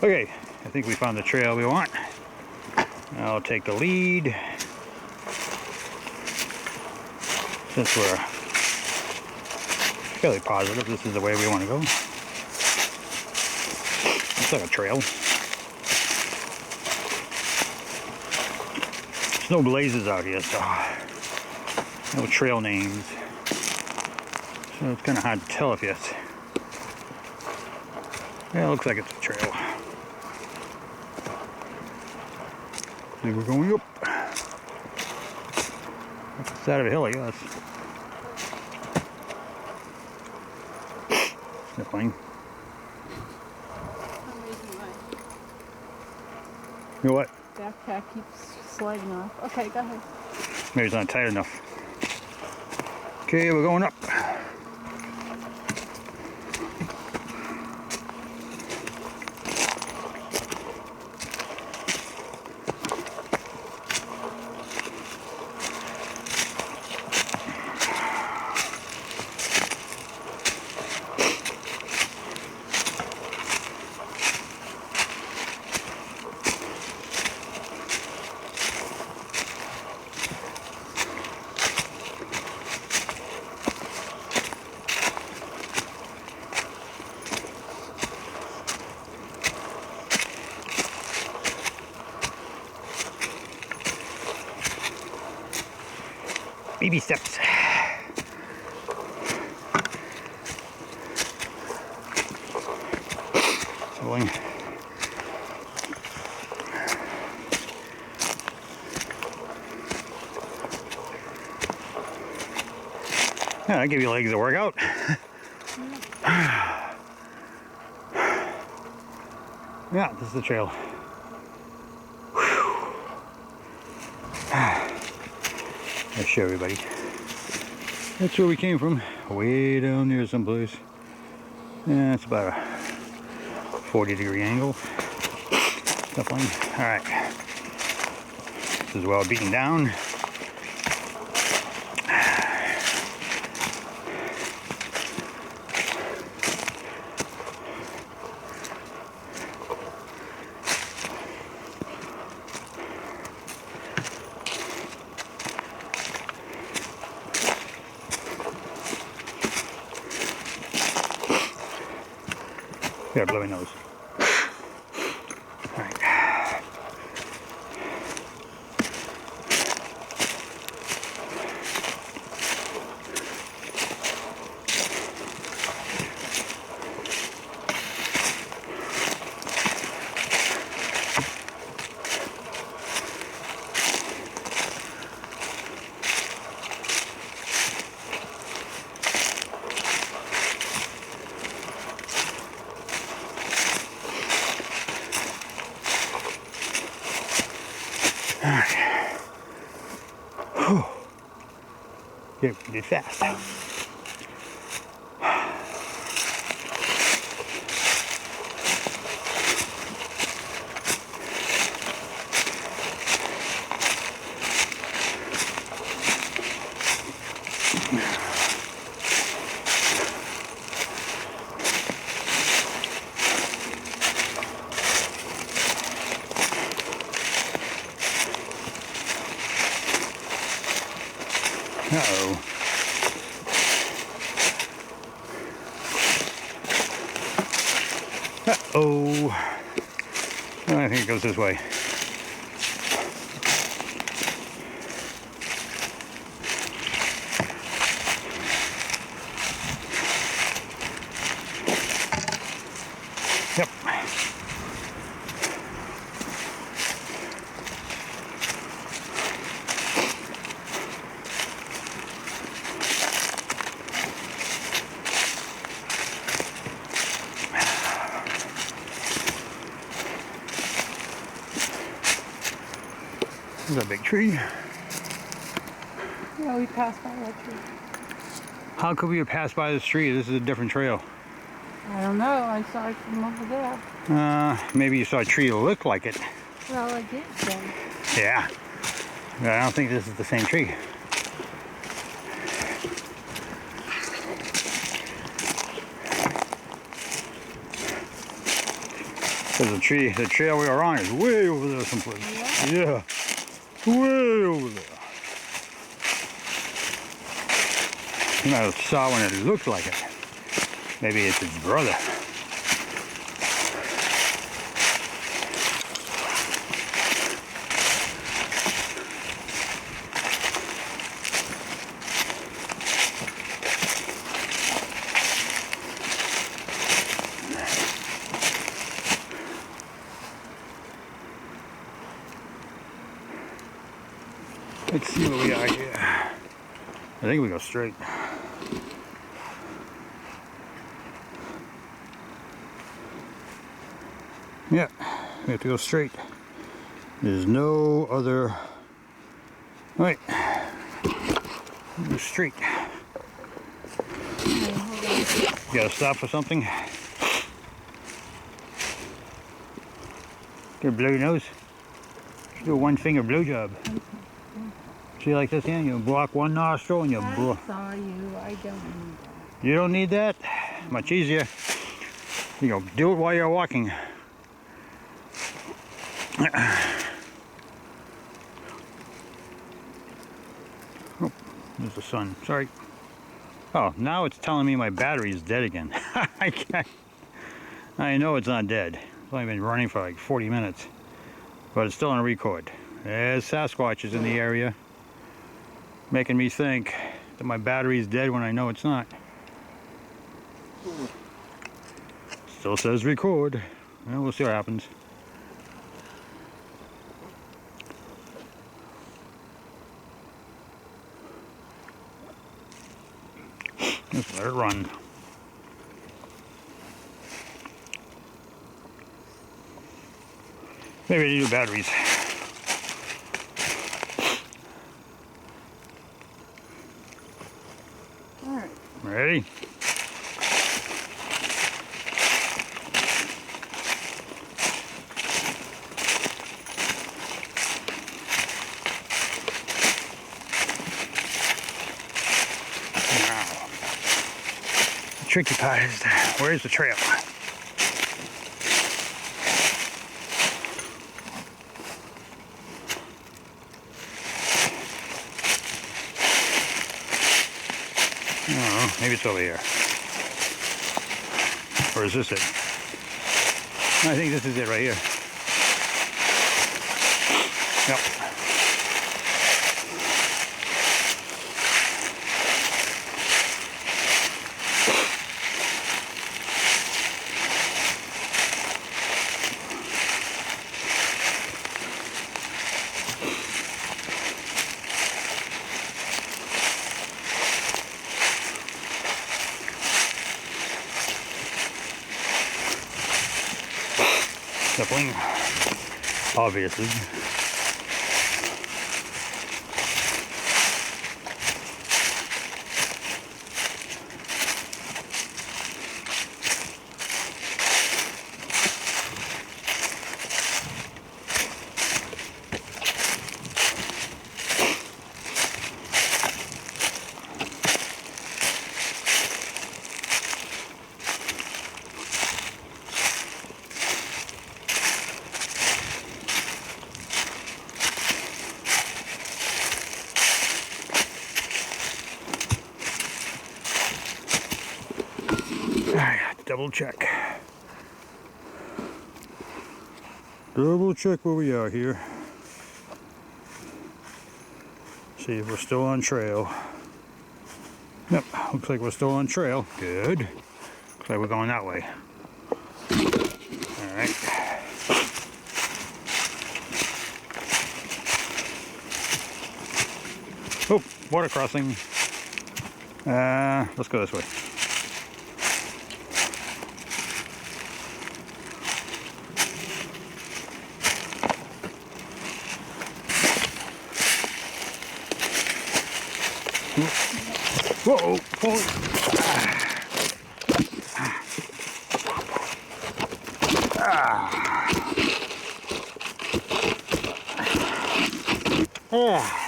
Okay, I think we found the trail we want. I'll take the lead. Since we're fairly positive this is the way we want to go. It's like a trail. There's no blazes out here, so no trail names. So it's kind of hard to tell if it's... Yeah, it looks like it's a trail. And we're going up. Up the side of a hill, I guess. Sniffling. You know what? Backpack keeps sliding off. Okay, go ahead. Maybe it's not tight enough. Okay, we're going up. Baby steps. Rolling. Yeah, I give you legs to work out. Yeah, this is the trail. I'll show everybody. That's where we came from. Way down there someplace. Yeah, it's about a 40-degree angle. Definitely. Alright. This is well beaten down. Got a blowy nose. Alright. Yeah, we did fast. Uh-oh. Uh-oh. I think it goes this way. Yep. There's a big tree. Yeah, we passed by that tree. How could we have passed by this tree? This is a different trail. I don't know. I saw it from over there. Maybe you saw a tree that looked like it. Well, I did then. Yeah. But I don't think this is the same tree. Because the trail we are on is way over there someplace. Yeah. Way over there. You might have saw when it looked like it. Maybe it's his brother. Let's see what we got here. I think we go straight. Yeah, we have to go straight. There's no other. Wait. Go straight. You gotta stop for something. Get a blow your nose. Do a one finger blow job. See, like this, yeah? You block one nostril and you blow. I saw you. I don't need that. You don't need that? Much easier. You know, do it while you're walking. Oh, there's the sun. Sorry. Oh, now it's telling me my battery is dead again. I know it's not dead. It's only been running for like 40 minutes. But it's still on a record. There's Sasquatch in the area. Making me think that my battery is dead when I know it's not. Still says record. Well, we'll see what happens. Just let it run. Maybe I need new batteries. All right. Ready? Now, the tricky part is where's the trail? I don't know, maybe it's over here. Or is this it? I think this is it right here. Yep. Definitely, obviously. Double check. Double check where we are here. See if we're still on trail. Yep, looks like we're still on trail. Good. Looks like we're going that way. Alright. Oh, water crossing. Let's go this way. Whoa! Holy.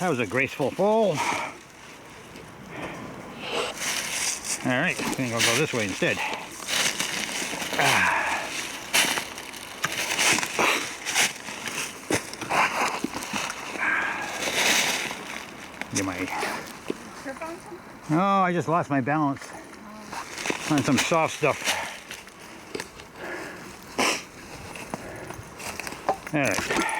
That was a graceful fall. Alright, I think I'll go this way instead. Get my... Trip on something? Oh, I just lost my balance on some soft stuff. All right.